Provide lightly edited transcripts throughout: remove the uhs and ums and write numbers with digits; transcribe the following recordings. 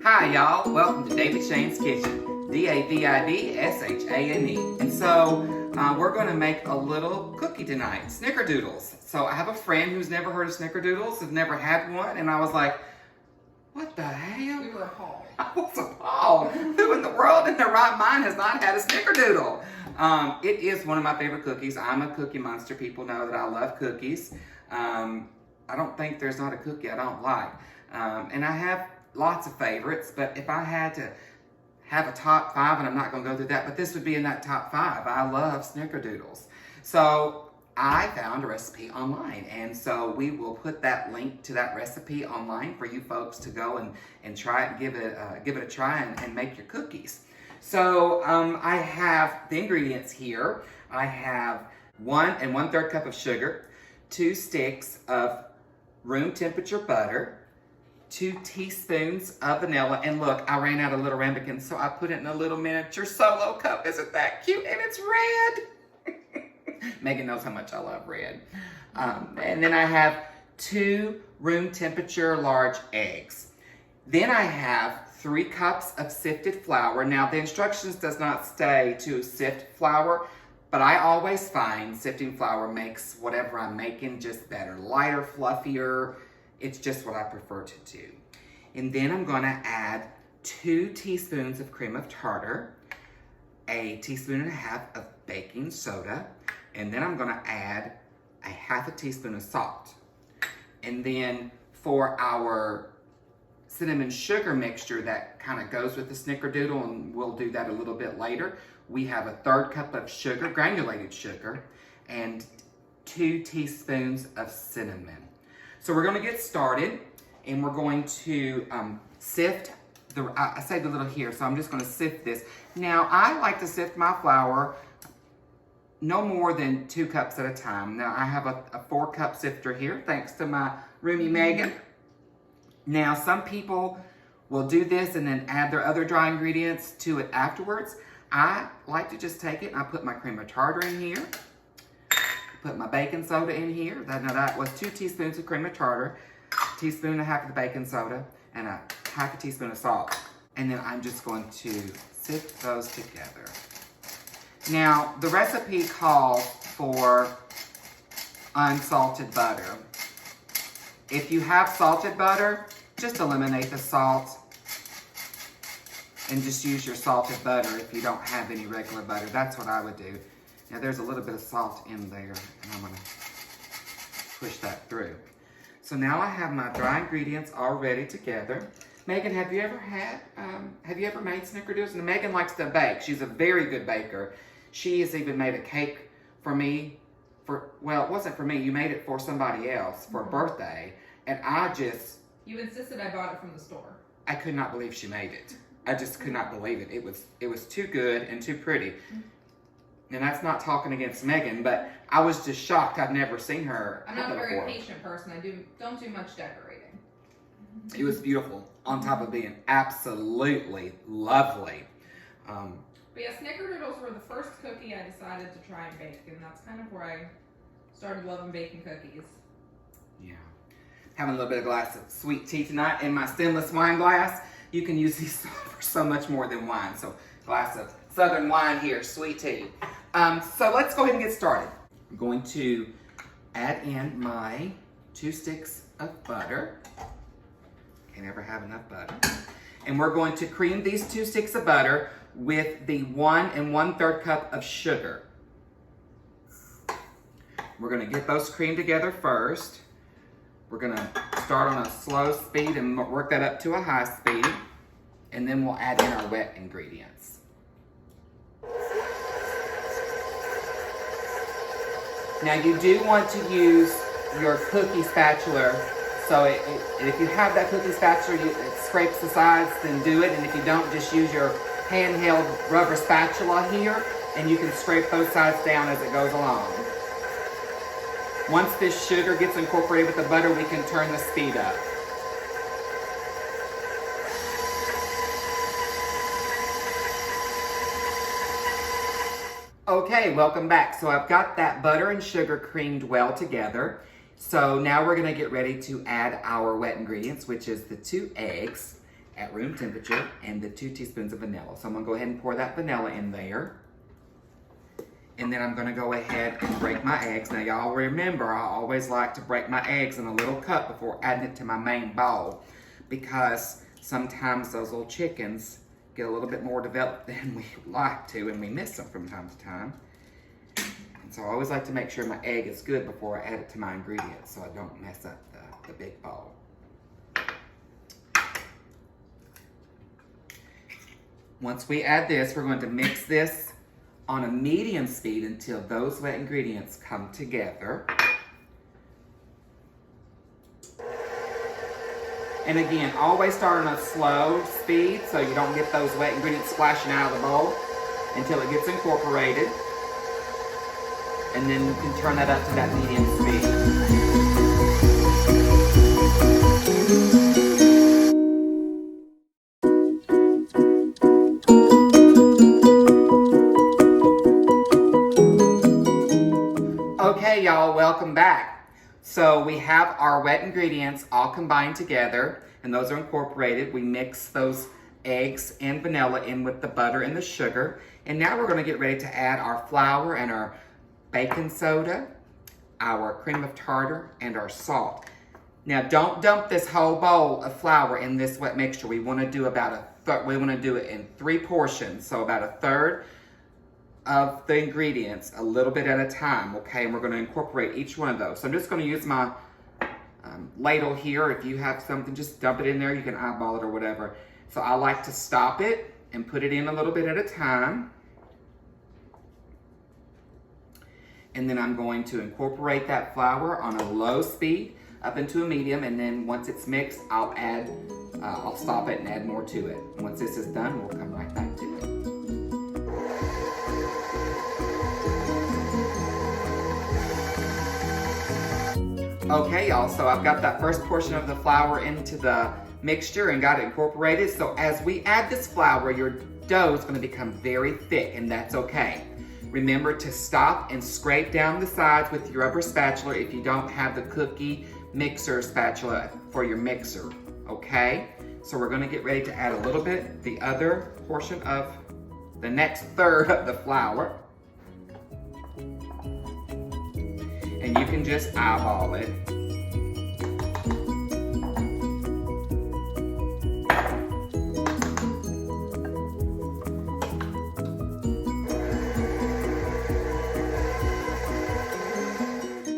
Hi y'all, welcome to David Shane's Kitchen, D-A-V-I-D-S-H-A-N-E. And so we're going to make a little cookie tonight, Snickerdoodles. So I have a friend who's never heard of Snickerdoodles, has never had one, and I was like, what the hell? We were appalled. I was appalled. Who in the world in their right mind has not had a Snickerdoodle? It is one of my favorite cookies. I'm a cookie monster. People know that I love cookies. I don't think there's not a cookie I don't like. And I have lots of favorites, but if I had to have a top 5, and I'm not going to go through that, but this would be in that top 5. I love Snickerdoodles. So I found a recipe online, and so we will put that link to that recipe online for you folks to go and try it and give it a try and make your cookies. So I have the ingredients here. I have 1 1/3 cup of sugar, 2 sticks of room temperature butter, 2 teaspoons of vanilla, and look, I ran out of little ramekins, so I put it in a little miniature solo cup. Isn't that cute? And it's red. Megan knows how much I love red. And then I have 2 room temperature large eggs. Then I have 3 cups of sifted flour. Now the instructions does not say to sift flour, but I always find sifting flour makes whatever I'm making just better. Lighter, fluffier. It's just what I prefer to do. And then I'm gonna add 2 teaspoons of cream of tartar, 1.5 teaspoons of baking soda, and then I'm gonna add 1/2 teaspoon of salt. And then for our cinnamon sugar mixture that kind of goes with the Snickerdoodle, and we'll do that a little bit later, we have 1/3 cup of sugar, granulated sugar, and 2 teaspoons of cinnamon. So we're going to get started, and we're going to sift I saved a little here, so I'm just going to sift this. Now, I like to sift my flour no more than 2 cups at a time. Now, I have a 4-cup sifter here, thanks to my roomie Megan. Now, some people will do this and then add their other dry ingredients to it afterwards. I like to just take it, and I put my cream of tartar in here. Put my baking soda in here. Now that was 2 teaspoons of cream of tartar, 1.5 teaspoons of the baking soda, and 1/2 teaspoon of salt. And then I'm just going to sift those together. Now, the recipe calls for unsalted butter. If you have salted butter, just eliminate the salt and just use your salted butter if you don't have any regular butter. That's what I would do. Now there's a little bit of salt in there, and I'm gonna push that through. So now I have my dry ingredients all ready together. Megan, have you ever made Snickerdoodles? And Megan likes to bake. She's a very good baker. She has even made a cake for me, well, it wasn't for me, you made it for somebody else for a birthday, and You insisted I bought it from the store. I could not believe she made it. I just could not believe it. It was too good and too pretty. And that's not talking against Megan, but I was just shocked. I've never seen her. I'm not a very patient person. I don't do much decorating. It was beautiful, on top of being absolutely lovely. But yeah, Snickerdoodles were the first cookie I decided to try and bake, and that's kind of where I started loving baking cookies. Yeah. Having a little bit of glass of sweet tea tonight in my stainless wine glass. You can use these for so much more than wine. So, glass of Southern wine here, sweet tea. So let's go ahead and get started. I'm going to add in my 2 sticks of butter. Can't ever have enough butter. And we're going to cream these 2 sticks of butter with the 1 1/3 cup of sugar. We're going to get those creamed together first. We're going to start on a slow speed and work that up to a high speed. And then we'll add in our wet ingredients. Now you do want to use your cookie spatula. So if you have that cookie spatula, it scrapes the sides, then do it. And if you don't, just use your handheld rubber spatula here, and you can scrape both sides down as it goes along. Once this sugar gets incorporated with the butter, we can turn the speed up. Okay, welcome back. So I've got that butter and sugar creamed well together. So now we're gonna get ready to add our wet ingredients, which is the 2 eggs at room temperature, and the 2 teaspoons of vanilla. So I'm gonna go ahead and pour that vanilla in there. And then I'm gonna go ahead and break my eggs. Now y'all remember, I always like to break my eggs in a little cup before adding it to my main bowl, because sometimes those little chickens get a little bit more developed than we like to, and we miss them from time to time. And so I always like to make sure my egg is good before I add it to my ingredients so I don't mess up the big bowl. Once we add this, we're going to mix this on a medium speed until those wet ingredients come together. And again, always start on a slow speed so you don't get those wet ingredients splashing out of the bowl until it gets incorporated. And then you can turn that up to that medium speed. Okay, y'all, welcome back. So we have our wet ingredients all combined together, and those are incorporated. We mix those eggs and vanilla in with the butter and the sugar. And now we're gonna get ready to add our flour and our baking soda, our cream of tartar, and our salt. Now don't dump this whole bowl of flour in this wet mixture. We wanna do we wanna do it in 3 portions. So about 1/3 of the ingredients, a little bit at a time, okay? And we're gonna incorporate each one of those. So I'm just gonna use my ladle here. If you have something, just dump it in there. You can eyeball it or whatever. So I like to stop it and put it in a little bit at a time. And then I'm going to incorporate that flour on a low speed up into a medium, and then once it's mixed, I'll stop it and add more to it. Once this is done, we'll come right back to it. Okay, y'all, so I've got that first portion of the flour into the mixture and got it incorporated. So as we add this flour, your dough is going to become very thick, and that's okay. Remember to stop and scrape down the sides with your rubber spatula if you don't have the cookie mixer spatula for your mixer, okay? So we're going to get ready to add a little bit, the other portion of the next 1/3 of the flour. And you can just eyeball it.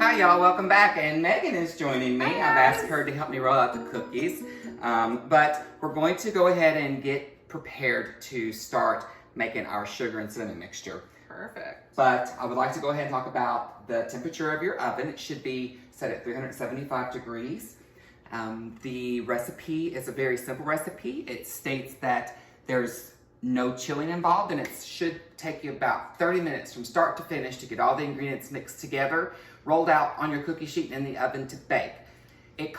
Hi y'all, welcome back. And Megan is joining me. I've asked her to help me roll out the cookies. But we're going to go ahead and get prepared to start making our sugar and cinnamon mixture. Perfect. But I would like to go ahead and talk about the temperature of your oven. It should be set at 375 degrees. The recipe is a very simple recipe. It states that there's no chilling involved, and it should take you about 30 minutes from start to finish to get all the ingredients mixed together, rolled out on your cookie sheet and in the oven to bake. It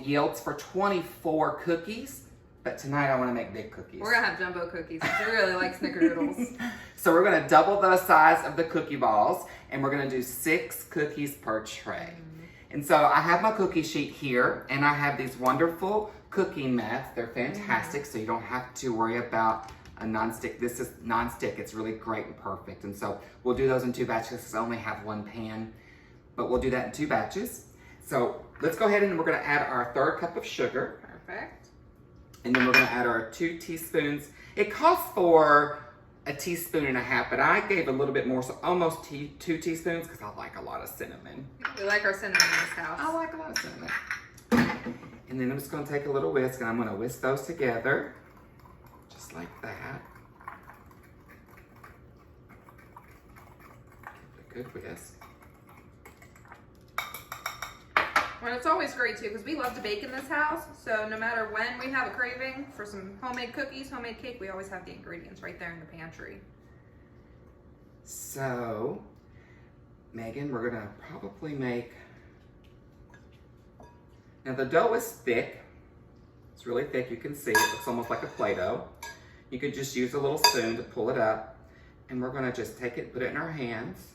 yields for 24 cookies. But tonight I want to make big cookies. We're gonna have jumbo cookies. I really like Snickerdoodles. So we're gonna double the size of the cookie balls, and we're gonna do 6 cookies per tray. And so I have my cookie sheet here, and I have these wonderful cooking mats. They're fantastic, so you don't have to worry about a nonstick. This is nonstick. It's really great and perfect. And so we'll do those in 2 batches because I only have 1 pan, but we'll do that in 2 batches. So let's go ahead and we're gonna add our 1/3 cup of sugar. Perfect. And then we're gonna add our 2 teaspoons. It calls for 1.5 teaspoons, but I gave a little bit more, so almost 2 teaspoons, because I like a lot of cinnamon. We like our cinnamon in this house. I like a lot of cinnamon. And then I'm just gonna take a little whisk, and I'm gonna whisk those together, just like that. Give it a good whisk. Well, it's always great too, because we love to bake in this house. So no matter when we have a craving for some homemade cookies, homemade cake, we always have the ingredients right there in the pantry. So, Megan, we're gonna probably make, now the dough is thick. It's really thick, you can see. It looks almost like a Play-Doh. You could just use a little spoon to pull it up. And we're gonna just take it, put it in our hands.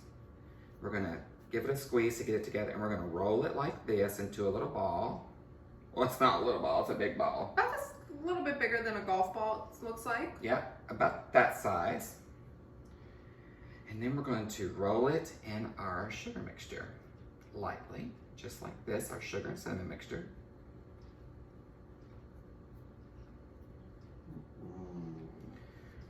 We're gonna give it a squeeze to get it together, and we're gonna roll it like this into a little ball. Well, it's not a little ball, it's a big ball. That's a little bit bigger looks like. Yep, about that size. And then we're going to roll it in our sugar mixture lightly, just like this, our sugar and cinnamon mixture.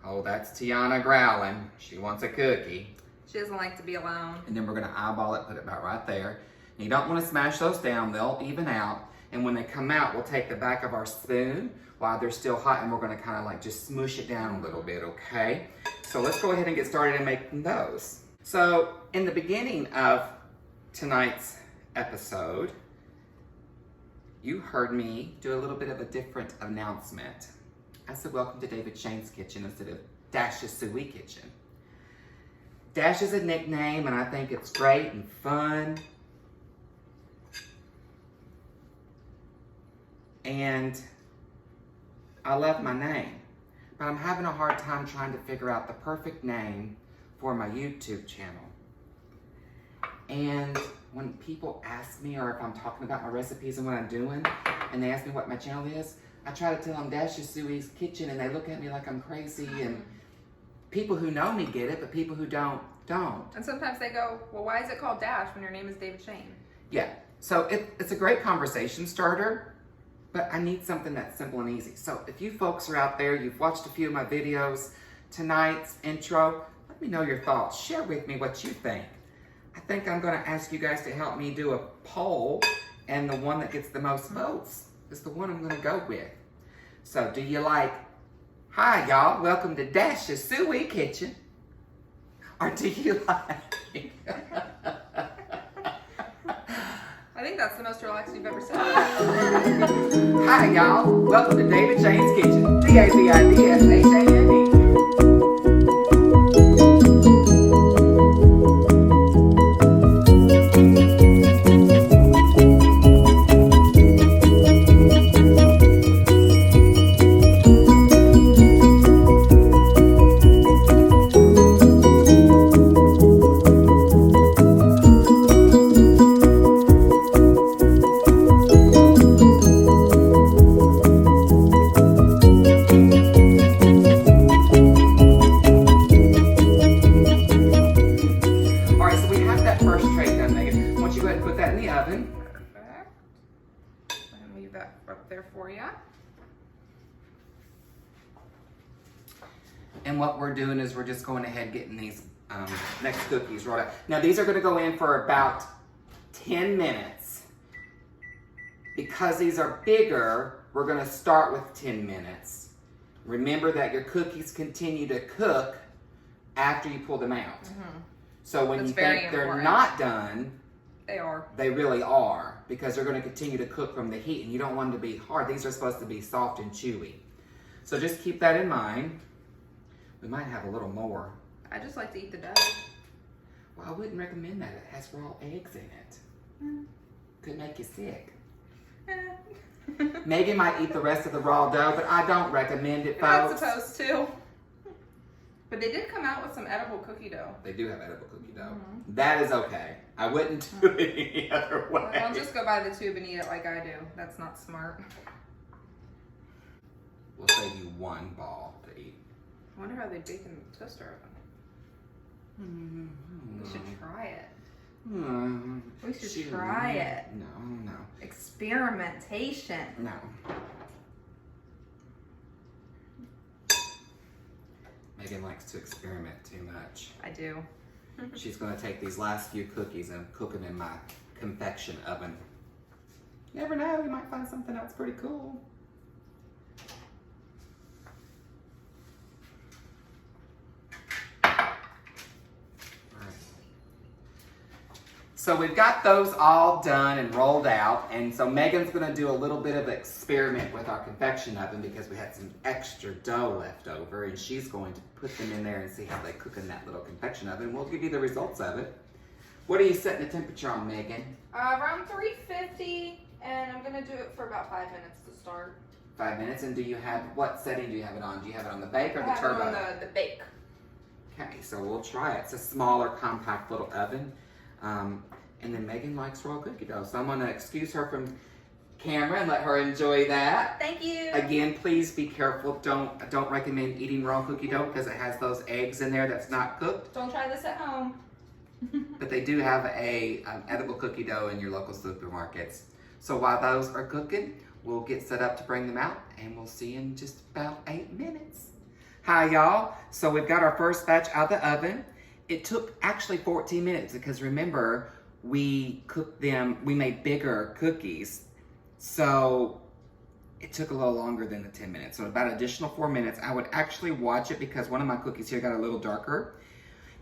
Oh, that's Tiana growling. She wants a cookie. She doesn't like to be alone. And then we're gonna eyeball it, put it about right there. And you don't wanna smash those down, they'll even out. And when they come out, we'll take the back of our spoon while they're still hot and we're gonna kinda like just smoosh it down a little bit, okay? So let's go ahead and get started in making those. So in the beginning of tonight's episode, you heard me do a little bit of a different announcement. I said, welcome to David Shane's Kitchen instead of Dash's Sui Kitchen. Dash is a nickname and I think it's great and fun. And I love my name, but I'm having a hard time trying to figure out the perfect name for my YouTube channel. And when people ask me, or if I'm talking about my recipes and what I'm doing, and they ask me what my channel is, I try to tell them Dash's Sui's Kitchen, and they look at me like I'm crazy, and people who know me get it, but people who don't. And sometimes they go, well, why is it called Dash when your name is David Shane? Yeah, so it's a great conversation starter, but I need something that's simple and easy. So if you folks are out there, you've watched a few of my videos, tonight's intro, let me know your thoughts. Share with me what you think. I think I'm gonna ask you guys to help me do a poll, and the one that gets the most votes is the one I'm gonna go with. So do you like, hi y'all, welcome to Dash's Sui Kitchen? Or do you like... I think that's the most relaxed you've ever said. Hi y'all, welcome to David Shane's Kitchen. DAVIDSHANE. And what we're doing is we're just going ahead getting these next cookies rolled out. Now these are going to go in for about 10 minutes. Because these are bigger, we're going to start with 10 minutes. Remember that your cookies continue to cook after you pull them out. Mm-hmm. So when you think they're not done, they are. They really are, because they're going to continue to cook from the heat, and you don't want them to be hard. These are supposed to be soft and chewy. So just keep that in mind. We might have a little more. I just like to eat the dough. Well, I wouldn't recommend that. It has raw eggs in it. Could make you sick. Megan might eat the rest of the raw dough, but I don't recommend it, folks. You're not supposed to. But they did come out with some edible cookie dough. They do have edible cookie dough. Mm-hmm. That is okay. I wouldn't do it any other way. Don't just go buy the tube and eat it like I do. That's not smart. We'll save you one ball to eat. I wonder how they bake in the toaster oven. We should try it. We should try it. No. Experimentation. No. Megan likes to experiment too much. I do. She's going to take these last few cookies and cook them in my convection oven. You never know, you might find something that's pretty cool. So we've got those all done and rolled out, and so Megan's gonna do a little bit of an experiment with our convection oven because we had some extra dough left over, and she's going to put them in there and see how they cook in that little convection oven. We'll give you the results of it. What are you setting the temperature on, Megan? Around 350, and I'm gonna do it for about 5 minutes to start. 5 minutes, and do you have, what setting do you have it on? Do you have it on the bake or the turbo? I have it on the bake. Okay, so we'll try it. It's a smaller, compact little oven. And then Megan likes raw cookie dough, so I'm gonna excuse her from camera and let her enjoy that. Thank you. Again, please be careful. Don't recommend eating raw cookie dough because it has those eggs in there that's not cooked. Don't try this at home. But they do have a edible cookie dough in your local supermarkets. So while those are cooking, we'll get set up to bring them out, and we'll see you in just about 8 minutes. Hi, y'all. So we've got our first batch out of the oven. It took actually 14 minutes because remember, we cooked them, we made bigger cookies. So it took a little longer than the 10 minutes. So about an additional 4 minutes. I would actually watch it because one of my cookies here got a little darker.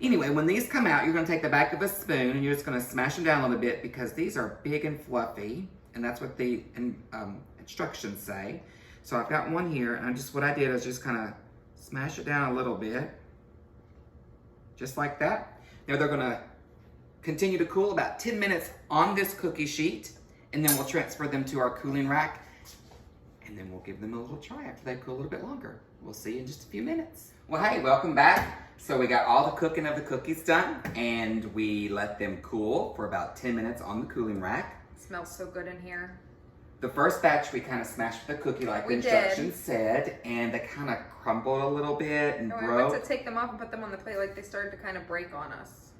Anyway, when these come out, you're gonna take the back of a spoon and you're just gonna smash them down a little bit because these are big and fluffy, and that's what the instructions say. So I've got one here, and what I did is just kind of smash it down a little bit, just like that. Now they're gonna continue to cool about 10 minutes on this cookie sheet, and then we'll transfer them to our cooling rack, and then we'll give them a little try after they cool a little bit longer. We'll see you in just a few minutes. Well, hey, welcome back. So we got all the cooking of the cookies done, and we let them cool for about 10 minutes on the cooling rack. It smells so good in here. The first batch we kind of smashed with the cookie like the instructions said, and they kind of crumbled a little bit and we broke. went to take them off and put them on the plate, like they started to kind of break on us.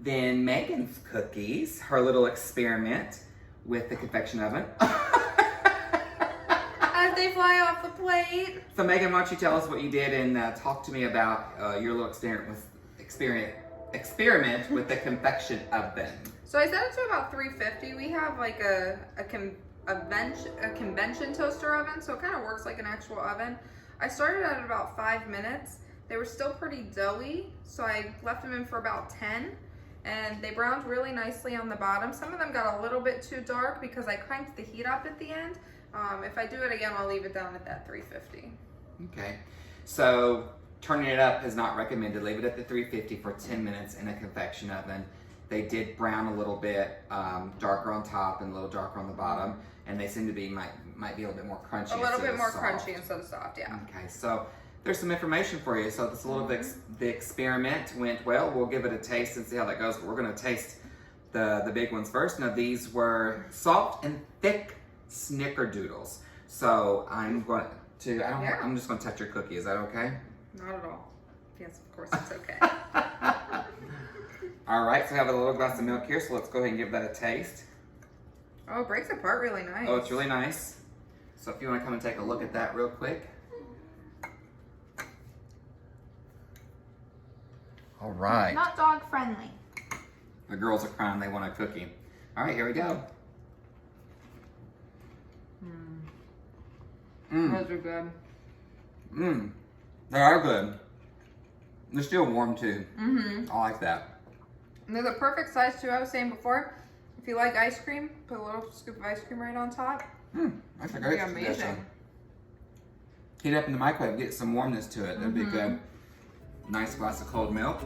Then Megan's cookies, her little experiment with the convection oven. As they fly off the plate. So Megan, why don't you tell us what you did and talk to me about your little experiment with the convection oven. So I set it to about 350. We have like a convention toaster oven, so it kind of works like an actual oven. I started at about 5 minutes. They were still pretty doughy, so I left them in for about 10, and they browned really nicely on the bottom. Some of them got a little bit too dark because I cranked the heat up at the end. If I do it again, I'll leave it down at that 350. Okay, so turning it up is not recommended. Leave it at the 350 for 10 minutes in a convection oven. They did brown a little bit darker on top and a little darker on the bottom, and they seem to be might be a little bit more crunchy. A little bit more soft. crunchy instead of soft, yeah. Okay, so there's some information for you. So this little the experiment went well. We'll give it a taste and see how that goes. But we're gonna taste the big ones first. Now these were soft and thick Snickerdoodles. So I'm just gonna touch your cookie. Is that okay? Not at all. Yes, of course it's okay. All right, so I have a little glass of milk here, so let's go ahead and give that a taste. Oh, it breaks apart really nice. Oh, it's really nice. So if you want to come and take a look at that real quick. All right. Not dog friendly. The girls are crying, they want a cookie. All right, here we go. Those are good. They are good. They're still warm too. I like that. And they're the perfect size too. I was saying before, if you like ice cream, put a little scoop of ice cream right on top. That's a great amazing. suggestion. Heat it up in the microwave, get some warmness to it. That'd be good. Nice glass of cold milk.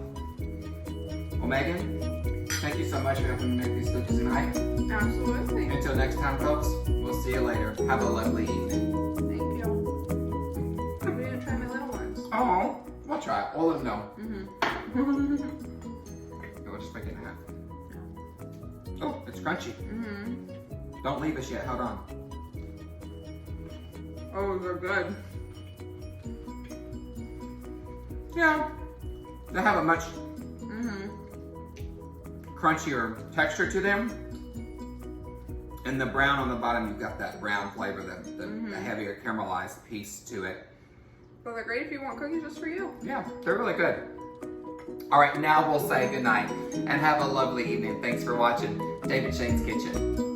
Well, Megan, thank you so much for helping me make these cookies tonight. Absolutely. Until next time, folks, we'll see you later. Have a lovely evening. Thank you. I'm going to try my little ones. Oh, we'll try it. We'll let them know. We'll just break it in half. Oh, it's crunchy. Don't leave us yet. Hold on. Oh, they're good. Yeah. They have a much crunchier texture to them. And the brown on the bottom, you've got that brown flavor, the heavier caramelized piece to it. Well, they're great if you want cookies just for you. Yeah, they're really good. All right, now we'll say goodnight and have a lovely evening. Thanks for watching David Shane's Kitchen.